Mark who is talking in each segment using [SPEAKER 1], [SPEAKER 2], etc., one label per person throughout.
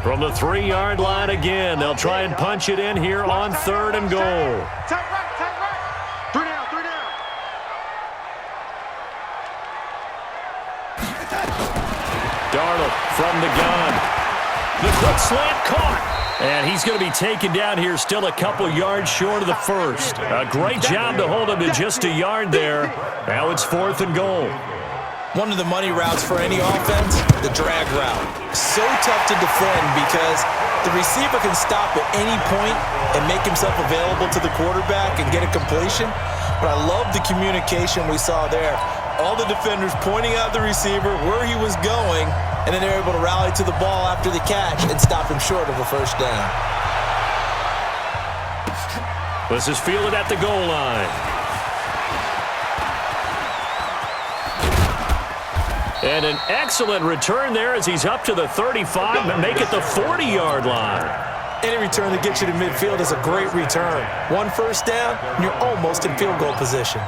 [SPEAKER 1] From the 3-yard line again, they'll try and punch it in here on 3rd and goal.
[SPEAKER 2] Tight right. 3 down.
[SPEAKER 1] Darnold from the gun. The quick slant caught. And he's going to be taken down here, still a couple yards short of the first. A great job to hold him to just a yard there. Now it's 4th and goal.
[SPEAKER 3] One of the money routes for any offense, the drag route. So tough to defend because the receiver can stop at any point and make himself available to the quarterback and get a completion. But I love the communication we saw there. All the defenders pointing out the receiver, where he was going, and then they're able to rally to the ball after the catch and stop him short of a first down.
[SPEAKER 1] This is fielded at the goal line. And an excellent return there as he's up to the 35 and make it the 40-yard line.
[SPEAKER 3] Any return that gets you to midfield is a great return. 1 first down, and you're almost in field goal position.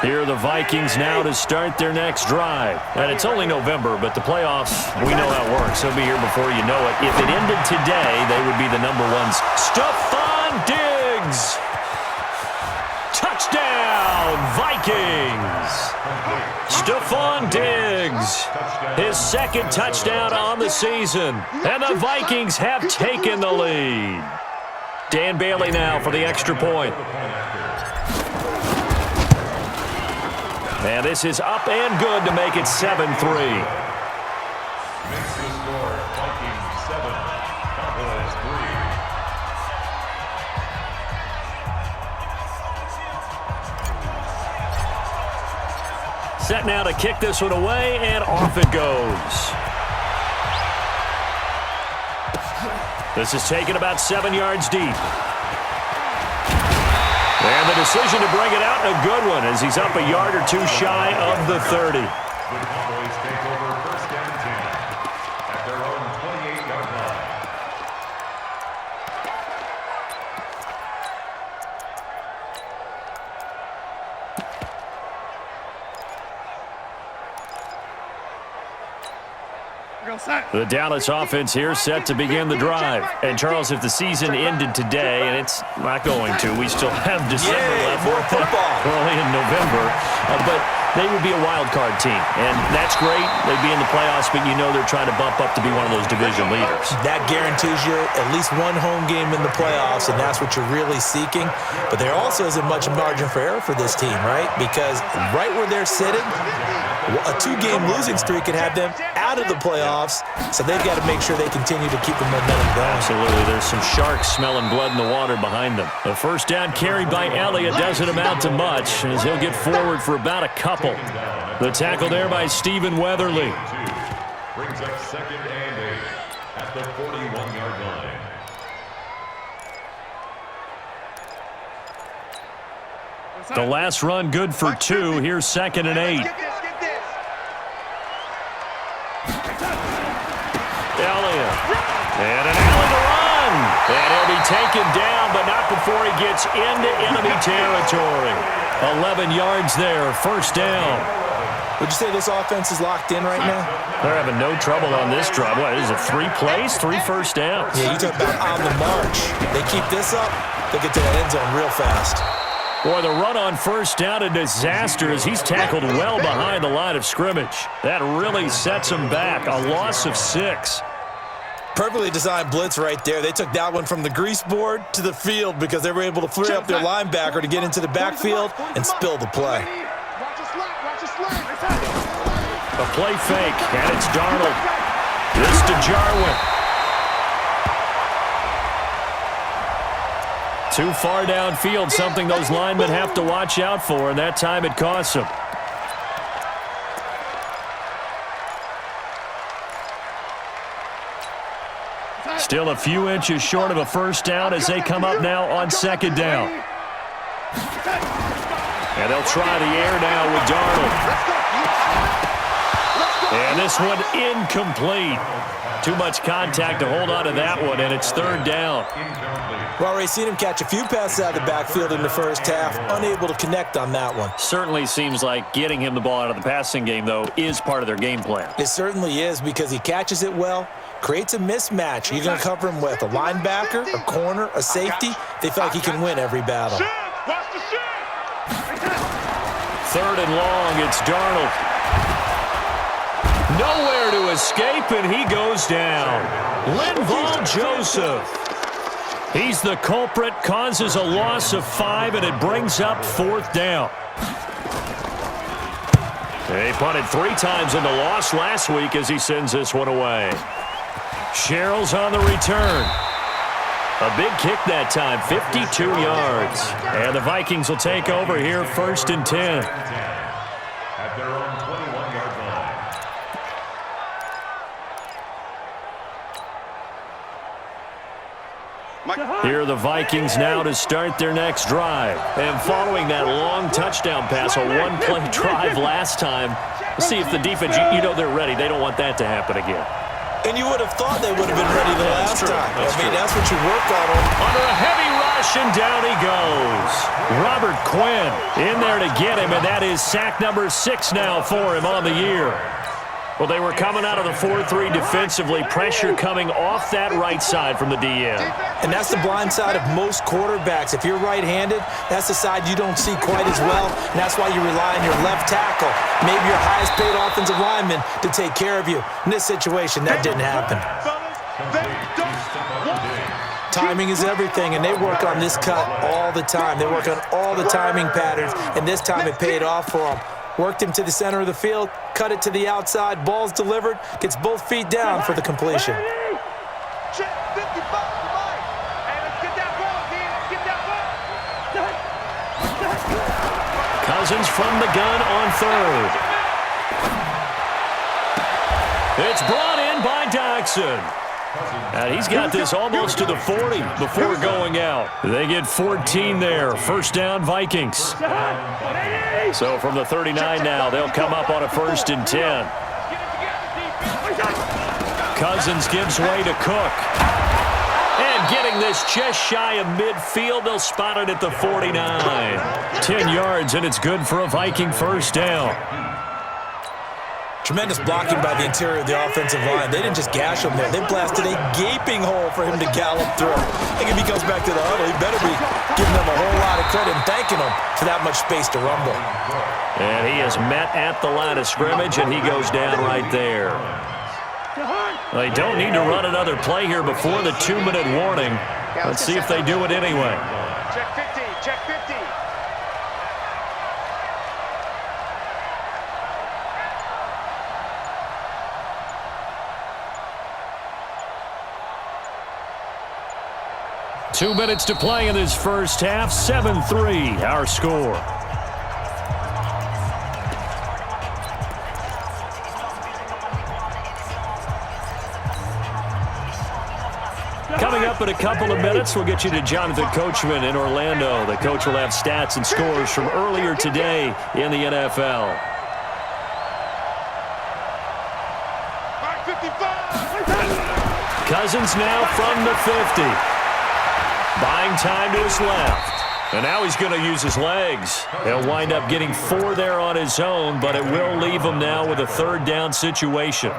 [SPEAKER 1] Here are the Vikings now to start their next drive. And it's only November, but the playoffs, we know how it works. They'll be here before you know it. If it ended today, they would be the number 1. Stephon Diggs! Touchdown, Vikings! Stephon Diggs, his 2nd touchdown on the season. And the Vikings have taken the lead. Dan Bailey now for the extra point. And this is up and good to make it 7-3. Set now to kick this one away, and off it goes. This is taken about 7 yards deep. And the decision to bring it out, a good one, as he's up a yard or 2 shy of the 30.
[SPEAKER 4] The Cowboys take over 1st and 10 at their own 28-yard line.
[SPEAKER 1] The Dallas offense here set to begin the drive. And, Charles, if the season ended today, and it's not going to, we still have December left.
[SPEAKER 3] More football.
[SPEAKER 1] Early in November. But they would be a wild card team. And that's great. They'd be in the playoffs, but you know they're trying to bump up to be one of those division leaders.
[SPEAKER 3] That guarantees you at least 1 home game in the playoffs, and that's what you're really seeking. But there also isn't much margin for error for this team, right? Because right where they're sitting, a 2-game losing streak could have them out of the playoffs, so they've got to make sure they continue to keep the momentum going.
[SPEAKER 1] Absolutely. There's some sharks smelling blood in the water behind them. The first down carried by Elliott doesn't amount to much, as he'll get forward for about a couple. The tackle there by Stephen Weatherly.
[SPEAKER 4] Brings up 2nd and 8 at the 41-yard line.
[SPEAKER 1] The last run good for 2. Here's 2nd and 8. Elliott. And an alley to run. And he'll be taken down, but not before he gets into enemy territory. 11 yards there, first down.
[SPEAKER 3] Would you say this offense is locked in right now?
[SPEAKER 1] They're having no trouble on this drive. What, is it 3 plays, 3 first downs?
[SPEAKER 3] Yeah, you talk about on the march. They keep this up, they'll get to the end zone real fast.
[SPEAKER 1] Boy, the run on first down, a disaster as he's tackled well behind the line of scrimmage. That really sets him back, a loss of 6.
[SPEAKER 3] Perfectly designed blitz right there. They took that one from the grease board to the field because they were able to flare up their linebacker to get into the backfield and spill the play.
[SPEAKER 1] A play fake, and it's Darnold. This to Jarwin. Too far downfield, something those linemen have to watch out for, and that time it costs them. Still a few inches short of a first down as they come up now on 2nd down. And they'll try the air now with Darnold. And this one incomplete. Too much contact to hold on to that one, and it's third down.
[SPEAKER 3] Well, Ray, seen him catch a few passes out of the backfield in the first half, unable to connect on that one.
[SPEAKER 1] Certainly seems like getting him the ball out of the passing game, though, is part of their game plan.
[SPEAKER 3] It certainly is, because he catches it well, creates a mismatch. You're going to cover him with a linebacker, a corner, a safety. They feel like he can win every battle.
[SPEAKER 1] Third and long, it's Darnold. Nowhere to escape, and he goes down. Linval Joseph. He's the culprit, causes a loss of 5, and it brings up fourth down. They punted 3 times in the loss last week as he sends this one away. Sherrill's on the return. A big kick that time, 52 yards. And the Vikings will take over here, 1st and 10.
[SPEAKER 4] At their own 21-yard line.
[SPEAKER 1] Here are the Vikings now to start their next drive. And following that long touchdown pass, a one-play drive last time, see if the defense, you know they're ready. They don't want that to happen again.
[SPEAKER 3] And you would have thought they would have been ready the last time. That's what you work on them.
[SPEAKER 1] Under a heavy rush, and down he goes. Robert Quinn in there to get him, and that is sack number 6 now for him on the year. Well, they were coming out of the 4-3 defensively. Pressure coming off that right side from the DN.
[SPEAKER 3] And that's the blind side of most quarterbacks. If you're right-handed, that's the side you don't see quite as well. And that's why you rely on your left tackle, maybe your highest-paid offensive lineman, to take care of you. In this situation, that didn't happen. Timing is everything, and they work on this cut all the time. They work on all the timing patterns, and this time it paid off for them. Worked him to the center of the field, cut it to the outside, ball's delivered, gets both feet down for the completion.
[SPEAKER 1] Cousins from the gun on third. It's brought in by Doxson. And he's got this almost to the 40 before going out. They get 14 there. First down, Vikings. So from the 39 now, they'll come up on a 1st and 10. Cousins gives way to Cook. And getting this just shy of midfield, they'll spot it at the 49. 10 yards, and it's good for a Viking first down.
[SPEAKER 3] Tremendous blocking by the interior of the offensive line. They didn't just gash him there. They blasted a gaping hole for him to gallop through. I think if he comes back to the huddle, he better be giving them a whole lot of credit and thanking them for that much space to rumble.
[SPEAKER 1] And he is met at the line of scrimmage, and he goes down right there. They don't need to run another play here before the 2-minute warning. Let's see if they do it anyway.
[SPEAKER 2] Check 50, check 50.
[SPEAKER 1] Two minutes to play in this first half. 7-3, our score. Coming up in a couple of minutes, we'll get you to Jonathan Coachman in Orlando. The coach will have stats and scores from earlier today in the NFL.
[SPEAKER 2] 55.
[SPEAKER 1] Cousins now from the 50. Buying time to his left. And now he's going to use his legs. He'll wind up getting 4 there on his own, but it will leave him now with a 3rd down situation.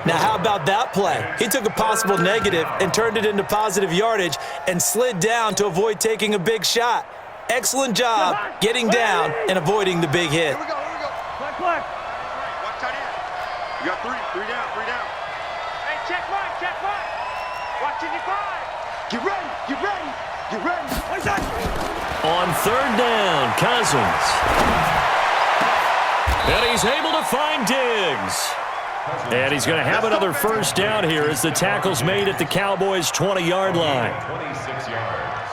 [SPEAKER 3] Now, how about that play? He took a possible negative and turned it into positive yardage and slid down to avoid taking a big shot. Excellent job getting down and avoiding the big hit.
[SPEAKER 2] Here we go. Watch tight end. You got 3 down. Hey, check mine. Watch it, 5. Get ready.
[SPEAKER 1] On 3rd down, Cousins. And he's able to find Diggs. And he's going to have another first down here as the tackle's made at the Cowboys' 20-yard line.
[SPEAKER 4] 26 yards.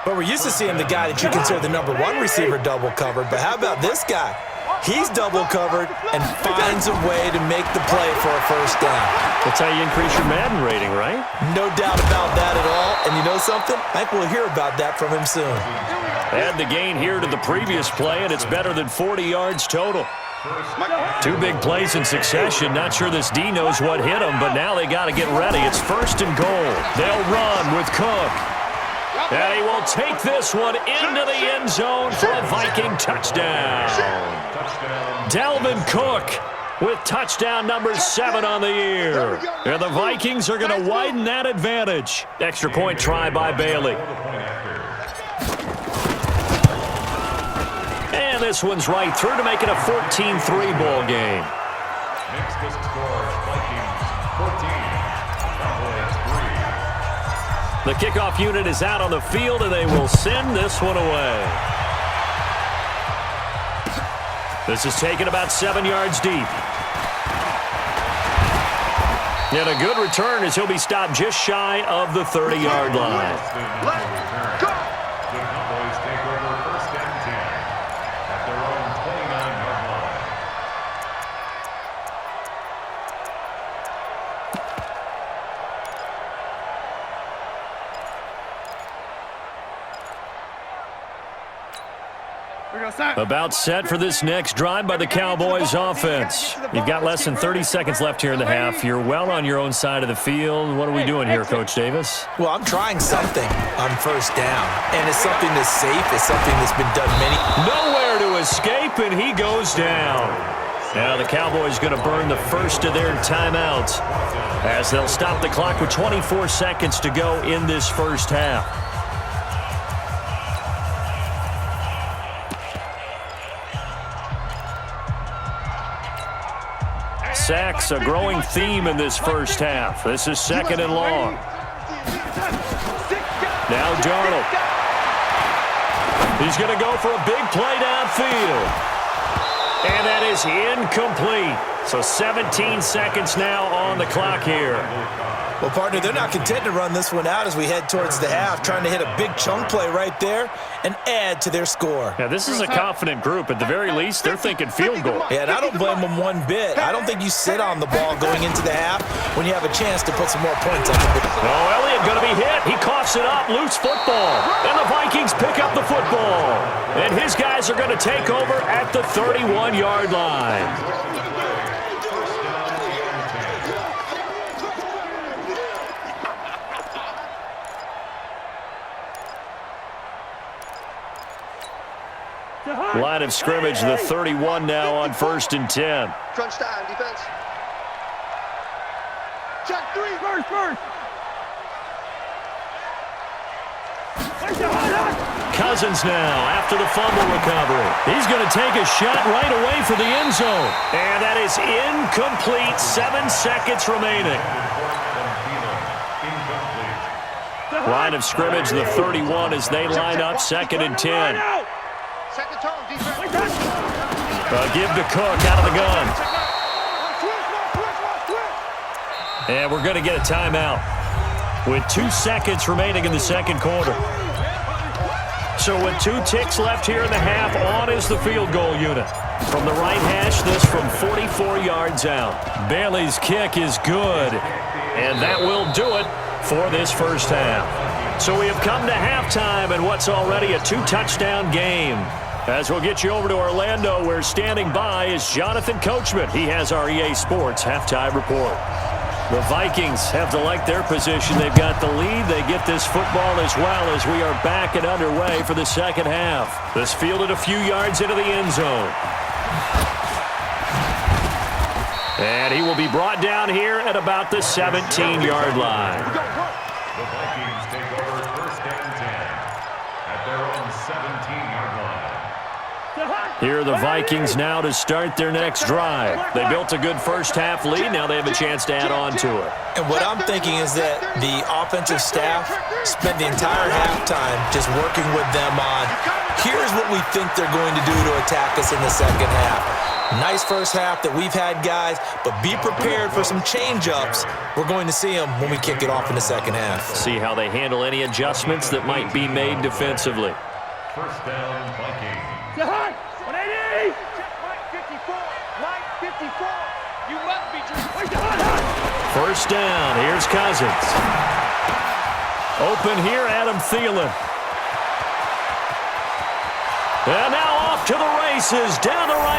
[SPEAKER 3] But we're used to seeing the guy that you consider the number 1 receiver double covered. But how about this guy? He's double covered and finds a way to make the play for a first down.
[SPEAKER 1] That's how you increase your Madden rating, right?
[SPEAKER 3] No doubt about that at all. And you know something? I think we'll hear about that from him soon.
[SPEAKER 1] Add the gain here to the previous play, and it's better than 40 yards total. Two big plays in succession. Not sure this D knows what hit him, but now they got to get ready. It's 1st and goal. They'll run with Cook. And he will take this one into the end zone for a Viking touchdown. Dalvin Cook with touchdown number 7 on the year. And the Vikings are going to widen that advantage. Extra point try by Bailey. And this one's right through to make it a 14-3 ball game.
[SPEAKER 4] Makes the score Vikings 14, Cowboys 3.
[SPEAKER 1] The kickoff unit is out on the field, and they will send this one away. This is taken about 7 yards deep. And a good return as he'll be stopped just shy of the 30-yard line.
[SPEAKER 4] Let's go! The Cowboys take over 1st and 10 at their own 29-yard line.
[SPEAKER 1] About set for this next drive by the Cowboys offense. You've got less than 30 seconds left here in the half. You're well on your own side of the field. What are we doing here, Coach Davis?
[SPEAKER 3] Well, I'm trying something on 1st down, and it's something that's safe. It's something that's been done many.
[SPEAKER 1] Nowhere to escape, and he goes down. Now the Cowboys going to burn the first of their timeouts as they'll stop the clock with 24 seconds to go in this first half. Sacks, a growing theme in this first half. This is 2nd and long. Now Darnold. He's going to go for a big play downfield. And that is incomplete. So 17 seconds now on the clock here.
[SPEAKER 3] Well, partner, they're not content to run this one out as we head towards the half, trying to hit a big chunk play right there and add to their score.
[SPEAKER 1] Now, this is a confident group. At the very least, they're thinking field goal.
[SPEAKER 3] Yeah, and I don't blame them one bit. I don't think you sit on the ball going into the half when you have a chance to put some more points on the board.
[SPEAKER 1] Oh, Elliott going to be hit. He coughs it up. Loose football. And the Vikings pick up the football. And his guys are going to take over at the 31-yard line. Line of scrimmage, the 31 now on 1st and 10.
[SPEAKER 2] Crunch time, defense. Check 3, first.
[SPEAKER 1] Cousins now after the fumble recovery. He's going to take a shot right away for the end zone. And that is incomplete. 7 seconds remaining. Line of scrimmage, the 31 as they line up 2nd and 10.
[SPEAKER 2] Second tone, defense.
[SPEAKER 1] Give to Cook out of the gun. And we're going to get a timeout with 2 seconds remaining in the second quarter. So with 2 ticks left here in the half, on is the field goal unit. From the right hash, this from 44 yards out. Bailey's kick is good, and that will do it for this first half. So we have come to halftime in what's already a 2-touchdown game. As we'll get you over to Orlando, where standing by is Jonathan Coachman. He has our EA Sports halftime report. The Vikings have to like their position. They've got the lead. They get this football as well as we are back and underway for the second half. This fielded a few yards into the end zone. And he will be brought down here at about the 17-yard line.
[SPEAKER 4] The Vikings take over 1st and 10 at their own 17-yard line.
[SPEAKER 1] Here are the Vikings now to start their next drive. They built a good first half lead. Now they have a chance to add on to it.
[SPEAKER 3] And what I'm thinking is that the offensive staff spent the entire halftime just working with them on, here's what we think they're going to do to attack us in the second half. Nice first half that we've had, guys, but be prepared for some change-ups. We're going to see them when we kick it off in the second half.
[SPEAKER 1] See how they handle any adjustments that might be made defensively.
[SPEAKER 4] First down, Vikings.
[SPEAKER 2] 180! Mike 54! Mike 54! You must be
[SPEAKER 1] First down. Here's Cousins. Open here, Adam Thielen. And now off to the races down the right